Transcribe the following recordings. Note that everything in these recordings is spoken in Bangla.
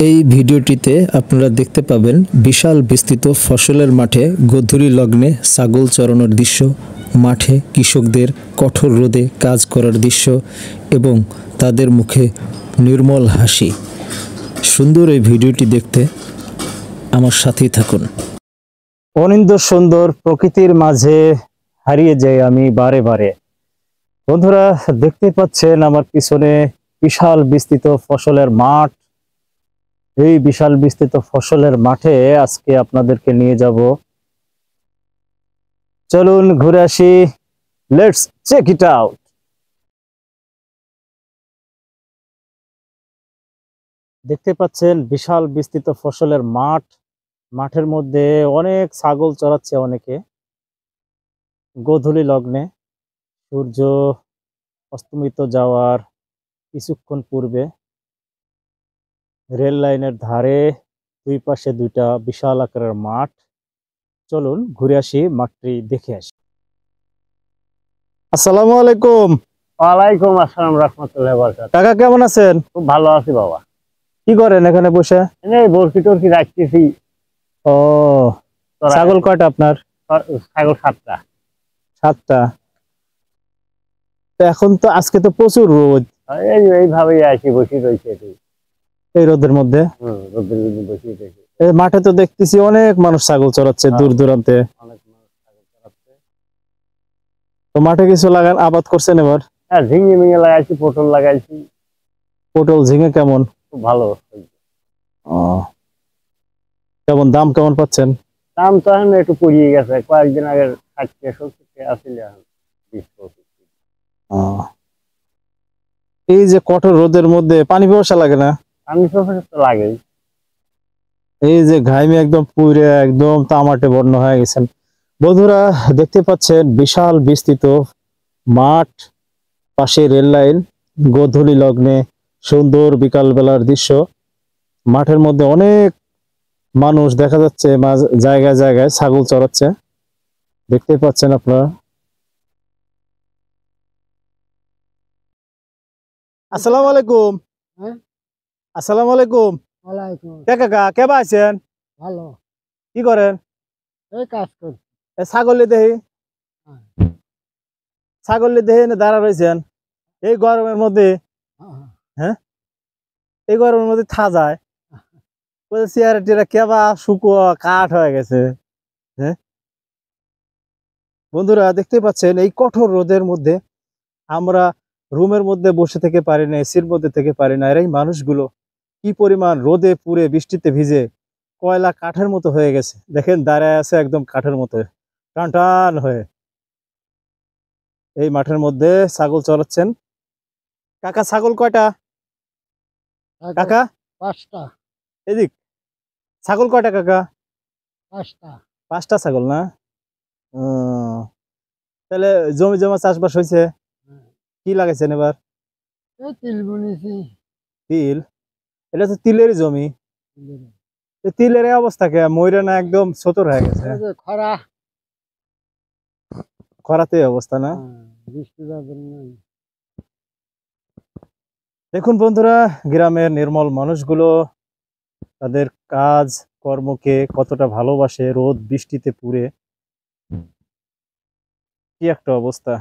এই ভিডিওটিতে আপনারা দেখতে পাবেন বিশাল বিস্তৃত ফসলের মাঠে গোধূলি লগ্নে ছাগল চরানোর দৃশ্য, মাঠে কৃষকদের কঠোর রোদে কাজ করার দৃশ্য এবং তাদের মুখে নির্মল হাসি। সুন্দর এই ভিডিওটি দেখতে আমার সাথেই থাকুন। অনিন্দ সুন্দর প্রকৃতির মাঝে হারিয়ে যাই আমি বারে বারে। বন্ধুরা, দেখতে পাচ্ছেন আমার পিছনে বিশাল বিস্তৃত ফসলের মাঠ। এই বিশাল বিস্তৃত ফসলের মাঠে আজকে আপনাদেরকে নিয়ে যাব। চলুন ঘুরে আসি, লেটস চেক ইট আউট। দেখতে পাচ্ছেন বিশাল বিস্তৃত ফসলের মাঠ। মাঠের মধ্যে অনেক ছাগল চড়াচ্ছে অনেকে। গোধূলি লগ্নে সূর্য অস্তমিত যাওয়ার কিছুক্ষণ পূর্বে রেল লাইনের ধারে দুই পাশে দুইটা বিশাল আকারের মাঠ। চলুন ঘুরে আসি, মাঠটি দেখে আসি। আসসালামু আলাইকুম। ওয়ালাইকুম আসসালাম রাহমাতুল্লাহি ওয়া বারাকাতুহু। কাকা কেমন আছেন? খুব ভালো আছি বাবা। কি করেন এখানে বসে? এই বরকি টরকি রাখতেছি। ও, ছাগল কয়টা আপনার? ছাগল 7টা। 7টা। এখন তো আজকে তো প্রচুর রোদ। এইভাবেই আছি, বসে রয়েছে। এই রোদের মধ্যে রোদের মধ্যে বসে রয়েছে। এই মাঠে তো দেখতেছি অনেক মানুষ ছাগল চড়াচ্ছে দূর দূরান্তে। অনেক মানুষ ছাগল চড়াচ্ছে। তো মাঠে কিছু লাগান, আবাদ করছেন এবার? হ্যাঁ, ঝিঙে মিঙে লাগাইছি, পটল লাগাইছি। পটল ঝিঙে কেমন? খুব ভালো। কেমন দাম কেমন পাচ্ছেন? দাম তো এখন একটু পড়িয়ে গেছে, কয়েকদিন আগে 60-70 আসলে এখন 20-25। এই যে কঠোর রোদের মধ্যে পানি পিপাসা লাগে না? আমি তো লাগেই। এই যে ঘাইমে একদম পুড়ে একদম তামাটে বর্ণ হয়ে গেছেন। বন্ধুরা, দেখতে পাচ্ছেন বিশাল বিস্তৃত মাঠ, পাশে রেল লাইন, গোধূলি লগ্নে সুন্দর বিকাল বেলার দৃশ্য। মাঠের মধ্যে অনেক মানুষ দেখা যাচ্ছে, জায়গায় জায়গায় ছাগল চড়াচ্ছে, দেখতে পাচ্ছেন আপনারা। আসসালামু আলাইকুম। আসসালামু আলাইকুম। ওয়ালাইকুম। কাকা কেবা আছেন? ভালো। কি করেন? এই কাজ করি। ছাগল দেহি না দাঁড়া রয়েছেন এই গরমের মধ্যে? হ্যাঁ, এই গরমের মধ্যে থা যায়। চেয়ারে টেরা কেবা শুকুয়া কাঠ হয়ে গেছে। হ্যাঁ বন্ধুরা, দেখতে পাচ্ছেন এই কঠোর রোদের মধ্যে আমরা রুমের মধ্যে বসে থেকে পারি না, এসির মধ্যে থেকে পারি না। আর এই মানুষগুলো কি পরিমাণ রোদে পুড়ে বৃষ্টিতে ভিজে কয়লা কাঠের মতো হয়ে গেছে। দেখেন দাঁড়ায় আছে একদম কাঠের মতো টান টান হয়ে। এই মাঠের মধ্যে ছাগল চড়াচ্ছেন। কাকা ছাগল কয়টা? কাকা 5টা। এদিক ছাগল কয়টা কাকা? 5টা। 5টা ছাগল না? তাহলে জমি জমা চাষবাস হয়েছে? কি লাগাইছেন এবার? এই তিল বুনেছি। তিল? এটা তো তিলেরই জমি। তিলের অবস্থা কে ময়রা না একদম ছোটর হয়ে গেছে? খরা, খরাতে অবস্থা না? দেখুন বন্ধুরা, গ্রামের নির্মল মানুষগুলো তাদের কাজ কর্মকে কতটা ভালোবাসে। রোদ বৃষ্টিতে পুড়ে কি একটা অবস্থা।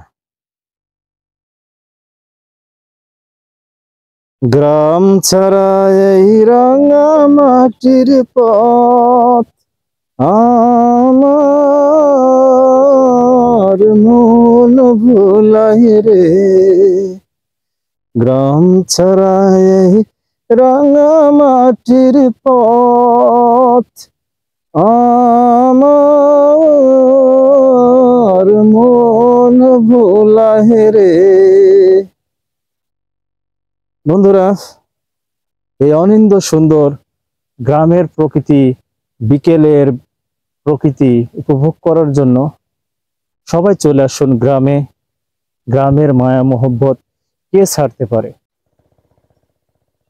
গ্রাম ছাড়া এই রাঙা মাটির পথ আমার মন ভুলাই রে। গ্রাম ছাড়া এই রাঙা মাটির পথ আমার মন ভুলাই রে। বন্ধুরা, এই অনিন্দ সুন্দর গ্রামের প্রকৃতি, বিকেলের প্রকৃতি উপভোগ করার জন্য সবাই চলে আসুন গ্রামে। গ্রামের মায়া মোহব্বত কে ছাড়তে পারে?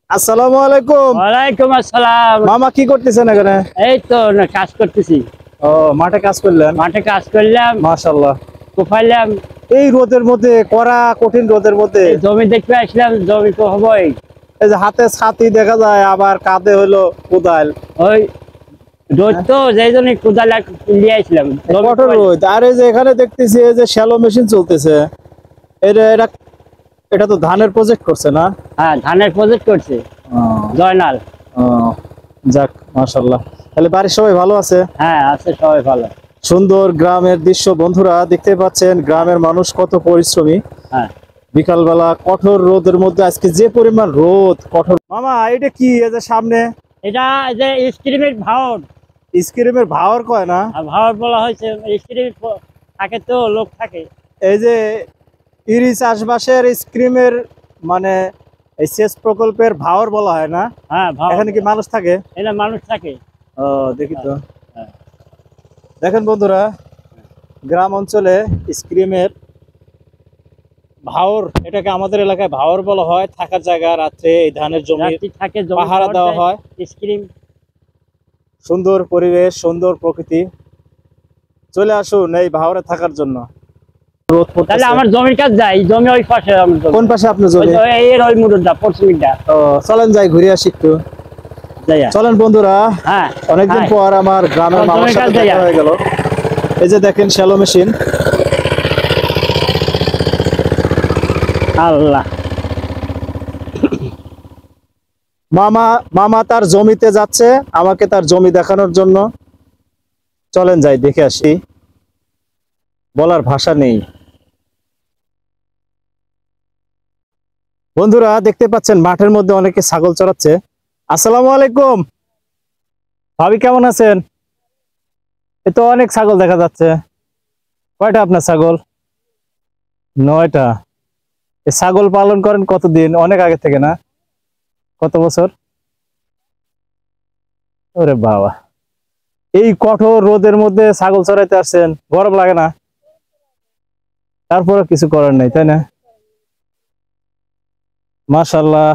আসসালামু আলাইকুম। ওয়ালাইকুম আসসালাম। মামা কি করতেছেন এখানে? এই তো না, কাজ করতেছি। ও, মাঠে কাজ করলেন? মাঠে কাজ করলাম, মাশাআল্লাহ। কোপাইলাম। এই রোদের মধ্যে, কড়া কঠিন রোদের মধ্যে জমি দেখতে আসলাম। জমি তো হবই। এই যে হাতে ছাতি দেখা যায়, আবার কাঁধে হলো কোদাল। ওই রোদ তো যেই জন্য কোদাল নিয়ে আসলাম। কঠোর রোদ। আর এই যে এখানে দেখতেছি এই যে শ্যালো মেশিন চলতেছে, এটা এটা এটা তো ধানের প্রজেক্ট করছে না? হ্যাঁ, ধানের প্রজেক্ট করছে জয়নাল। যাক, মাশাআল্লাহ। তাহলে বাড়ির সবাই ভালো আছে? হ্যাঁ, আছে, সবাই ভালো। সুন্দর গ্রামের দৃশ্য বন্ধুরা, দেখতে পাচ্ছেন গ্রামের মানুষ কত পরিশ্রমী। হ্যাঁ, বিকালবেলা কঠোর রোদের মধ্যে, আজকে যে পরিমাণ রোদ কঠোর। মামা এটা কি এই যে সামনে? এটা যে স্ক্রিমের ভাওর। স্ক্রিমের ভাওর কয় না? ভাওর বলা হয়েছে, স্ক্রিম থাকে তো, লোক থাকে। এই যে ইরি চাষবাসের স্ক্রিমের মানে এই সেচ প্রকল্পের ভাওর বলা হয় না? হ্যাঁ, এখানে কি মানুষ থাকে? এটা মানুষ থাকে। ও, দেখি তো। হ্যাঁ। দেখেন বন্ধুরা, গ্রাম অঞ্চলে স্ক্রিমের ভাওর, এটাকে আমাদের এলাকায় ভাওর বলা হয়। থাকার জায়গা, রাত্রে এই ধানের জমি থাকে, পাহারা দেওয়া হয়। স্ক্রিম। সুন্দর পরিবেশ, সুন্দর প্রকৃতি। চলে আসুন এই ভাওরে থাকার জন্য। রোদ তাহলে পড়তেছে। আমার জমির কাজ যাই, জমি ওই পাশে। কোন পাশে আপনার জমি? এর ওই মুরুদটা, পশ্চিমটা। ও, চলেন যাই, ঘুরে আসি একটু। চলেন বন্ধুরা। হ্যাঁ, অনেকদিন পর আমার গ্রামের মানুষের সাথে দেখা হয়ে গেল। এই যে দেখেন শ্যালো মেশিন। আল্লাহ। মামা তার জমিতে যাচ্ছে, আমাকে তার জমি দেখানোর জন্য। চলেন যাই, দেখে আসি। বলার ভাষা নেই। বন্ধুরা দেখতে পাচ্ছেন মাঠের মধ্যে অনেকে ছাগল চড়াচ্ছে। আসসালামু আলাইকুম ভাবি, কেমন আছেন? এ তো অনেক ছাগল দেখা যাচ্ছে। কয়টা আপনার ছাগল? 9টা। এই ছাগল পালন করেন কতদিন? অনেক আগে থেকে না? কত বছর? ওরে বাবা, এই কঠোর রোদের মধ্যে ছাগল চড়াইতে আসছেন, গরম লাগে না? তারপরে কিছু করার নাই, তাই না? মাশাআল্লাহ,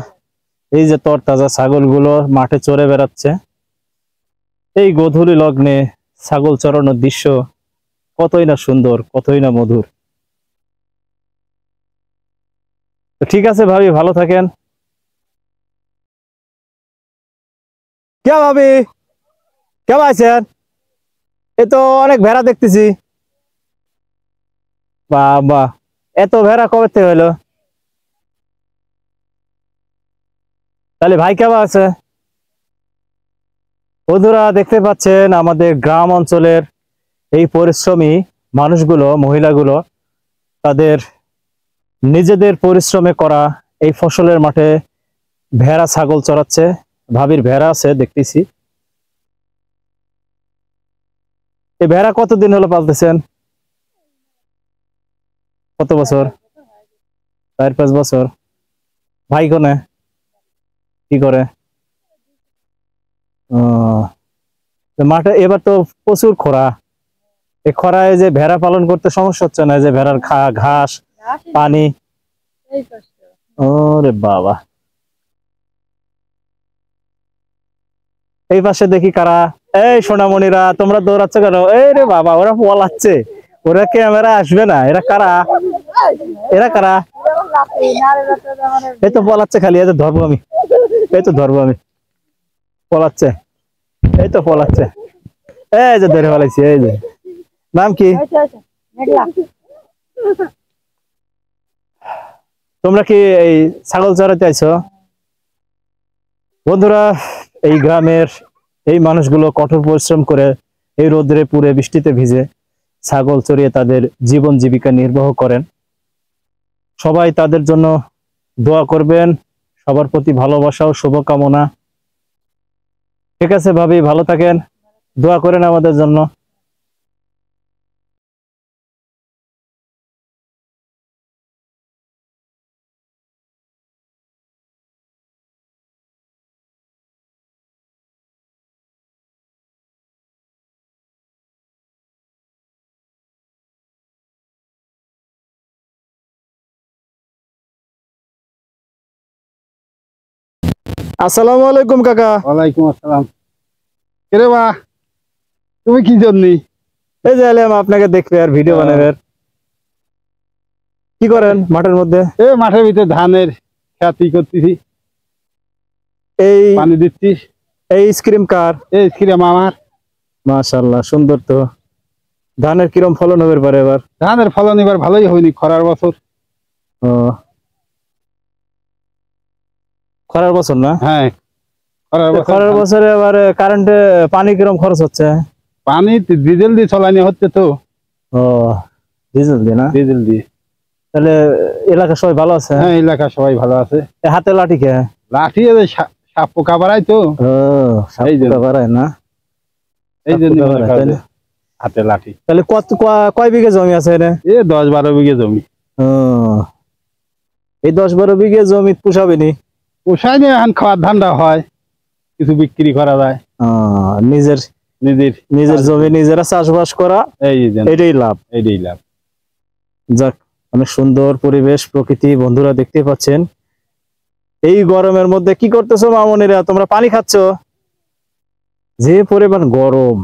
এই যে তরতাজা ছাগলগুলো মাঠে চড়ে বেড়াচ্ছে। এই গোধূলি লগ্নে ছাগল চড়ানোর দৃশ্য কতই না সুন্দর, কতই না মধুর। তো ঠিক আছে ভাবি, ভালো থাকেন। কে ভাবি, কেমন আছেন? এ তো অনেক ভেড়া দেখতেছি। বাবা, এত ভেড়া কবে থেকে হলো? তাহলে ভাই কেমন আছে? বন্ধুরা দেখতে পাচ্ছেন আমাদের গ্রাম অঞ্চলের এই পরিশ্রমী মানুষগুলো, মহিলাগুলো তাদের নিজেদের পরিশ্রমে করা এই ফসলের মাঠে ভেড়া ছাগল চড়াচ্ছে। ভাবির ভেড়া আছে দেখতেছি। এই ভেড়া কতদিন হলো পালতেছেন? কত বছর? 4-5 বছর। ভাই কোনে, কি করে? মাঠে এবার তো প্রচুর খরা। এই খরায় যে ভেড়া পালন করতে সমস্যা হচ্ছে না? যে ভেড়ার ঘাস, পানি। ওরে বাবা, এই পাশে দেখি কারা? এই সোনামণিরা, তোমরা দৌড়াচ্ছ কেন? এই রে বাবা, ওরা পলাচ্ছে। ওরা ক্যামেরা আসবে না? এরা কারা? এরা কারা? এই তো পলাচ্ছে খালি। এই তো ধরবো আমি, এই তো ধরবো আমি। পলাচ্ছে, এই তো পলাচ্ছে। এই যে ধরে ফেলাইছি। এই যে নাম কি? তোমরা কি এই ছাগল চড়াইতে আইছো? বন্ধুরা, এই গ্রামের এই মানুষগুলো কঠোর পরিশ্রম করে এই রোদ্রে পুড়ে বৃষ্টিতে ভিজে ছাগল চড়িয়ে তাদের জীবন জীবিকা নির্বাহ করেন। সবাই তাদের জন্য দোয়া করবেন। সবার প্রতি ভালোবাসা ও শুভকামনা। ঠিক আছে ভাবি, ভালো থাকেন, দোয়া করেন আমাদের জন্য। আসসালামু আলাইকুম কাকা। ওয়ালাইকুম আসসালাম। কে বা, তুমি কি জন্যি? এই যে এলাম আপনাকে দেখবে আর ভিডিও বানাবে। কি করেন মাঠের মধ্যে? এই মাঠের ভিতরে ধানের খেতি করতেছি। এই পানি দিচ্ছি। এই স্ক্রিম কার? এই স্ক্রিম আমার। মাশাআল্লাহ, সুন্দর তো। ধানের কিরম ফলন হবে পারে এবার? ধানের ফলন এবার ভালোই হয়নি, খরার বছর। ও, খরার বছর না? হ্যাঁ, খরার বছরে এবার কারেন্টে পানি কিরম খরচ হচ্ছে? পানি ডিজেল দিয়ে চলানি হচ্ছে তো। ও, ডিজেল দিয়ে না? ডিজেল দিয়ে। তাহলে এলাকা সবাই ভালো আছে? হ্যাঁ, এলাকা সবাই ভালো আছে। হাতে লাঠি কে? লাঠি সাপ পোকা বাড়াই তো। ও, সাপ পোকা বাড়ায় না? এই জন্য হাতে লাঠি। তাহলে কয় বিঘে জমি আছে এনে? 10-12 বিঘে জমি। ও, এই 10-12 বিঘে জমি পোষাবে নি? পোষায় নিয়ে এখন খাওয়ার ধান্দা হয়, কিছু বিক্রি করা যায়। নিজের নিজের জমি নিজেরা চাষবাস করা, এটাই লাভ। যাক, অনেক সুন্দর পরিবেশ, প্রকৃতি বন্ধুরা দেখতে পাচ্ছেন। এই গরমের মধ্যে কি করতেছো মামুনিরা? তোমরা পানি খাচ্ছ? যে পরিমাণ গরম।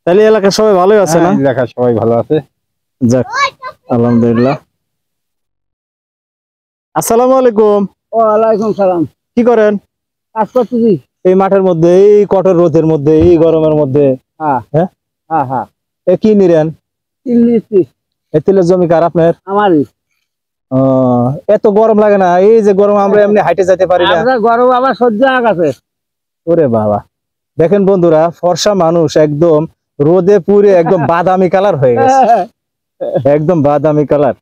তাহলে এলাকার সবাই ভালোই আছে না? এলাকার সবাই ভালো আছে। যাক, আলহামদুলিল্লাহ। আসসালামু আলাইকুম। ওয়ালাইকুম সালাম। কি করেন? কাজ করতেছি এই মাঠের মধ্যে, এই কঠোর রোদের মধ্যে, এই গরমের মধ্যে? হ্যাঁ হ্যাঁ হ্যাঁ। এ কি নিলেন? তিল তিলের জমি কার আপনার? আমারই। এত গরম লাগে না? এই যে গরম, আমরা এমনি হাইটে যেতে পারি না। গরম আবার সহ্য হয়ে গেছে। ওরে বাবা, দেখেন বন্ধুরা, ফর্সা মানুষ একদম রোদে পুড়ে একদম বাদামি কালার হয়ে গেছে, একদম বাদামি কালার।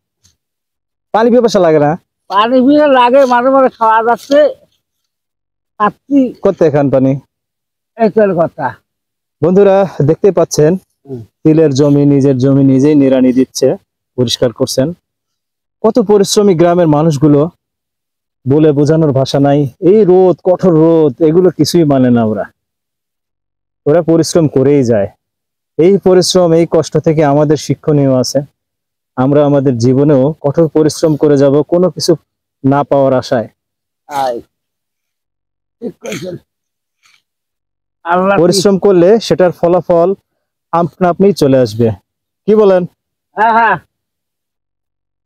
পানি পিপাসা লাগে না? পানি পিয়ে লাগে, মাঝে মাঝে খাওয়া যাচ্ছে। করতে খান পানি? এই তোর কথা। বন্ধুরা দেখতে পাচ্ছেন, তিলের জমি, নিজের জমি নিজেই নিড়ানি দিচ্ছে, পরিষ্কার করছেন। কত পরিশ্রমী গ্রামের মানুষগুলো, বলে বোঝানোর ভাষা নাই। এই রোদ, কঠোর রোদ, এগুলো কিছুই মানে না। ওরা পরিশ্রম করেই যায়। এই পরিশ্রম, এই কষ্ট থেকে আমাদের শিক্ষণীয় আছে। আমরা আমাদের জীবনেও কঠোর পরিশ্রম করে যাব, কোনো কিছু না পাওয়ার আশায়। পরিশ্রম করলে সেটার ফলাফল আপনা আপনিই চলে আসবে। কি বলেন?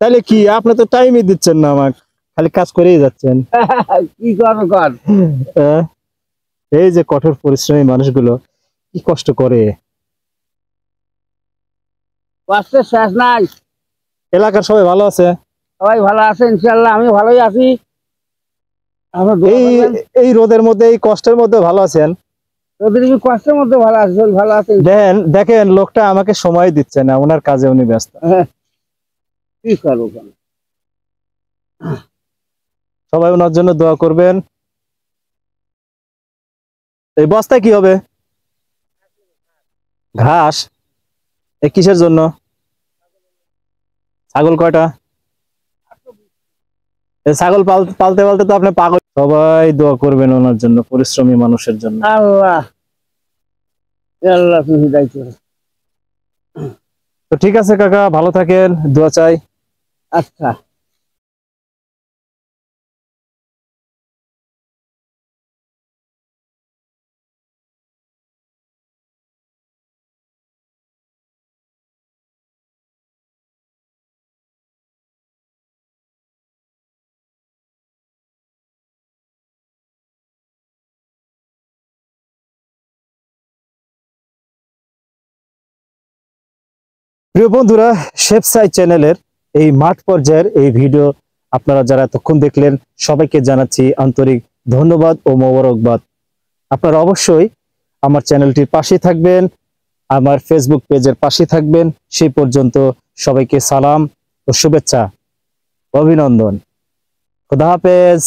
তাহলে কি, আপনি তো টাইমই দিচ্ছেন না আমাকে, খালি কাজ করেই যাচ্ছেন। কি করবো কর? এই যে কঠোর পরিশ্রমী মানুষগুলো কি কষ্ট করে, কষ্টের শেষ নাই। এলাকার সবাই ভালো আছে? সবাই ভালো আছে ইনশাআল্লাহ, আমি ভালোই আছি। এই রোদের মধ্যে, এই কষ্টের মধ্যে ভালো আছেন? কষ্টের মধ্যে ভালো আছে, ভালো আছে। দেখেন লোকটা আমাকে সময় দিচ্ছে না, ওনার কাজে উনি ব্যস্ত। কি করবো? সবাই ওনার জন্য দোয়া করবেন। এই বস্তায় কি হবে? ঘাস? এ কিসের জন্য? ছাগল কয়টা? ছাগল পালতে পালতে তো আপনি পাগল। সবাই দোয়া করবেন ওনার জন্য, পরিশ্রমী মানুষের জন্য। আল্লাহ আল্লাহ তুমি দায়িত্ব। তো ঠিক আছে কাকা, ভালো থাকেন, দোয়া চাই। আচ্ছা। প্রিয় বন্ধুরা, শেফ সাই চ্যানেলের এই মাঠ পর্যায়ের এই ভিডিও আপনারা যারা এতক্ষণ দেখলেন, সবাইকে জানাচ্ছি আন্তরিক ধন্যবাদ ও মোবারকবাদ। আপনারা অবশ্যই আমার চ্যানেলটির পাশে থাকবেন, আমার ফেসবুক পেজের পাশে থাকবেন। সেই পর্যন্ত সবাইকে সালাম ও শুভেচ্ছা, অভিনন্দন। খুদা হাফেজ।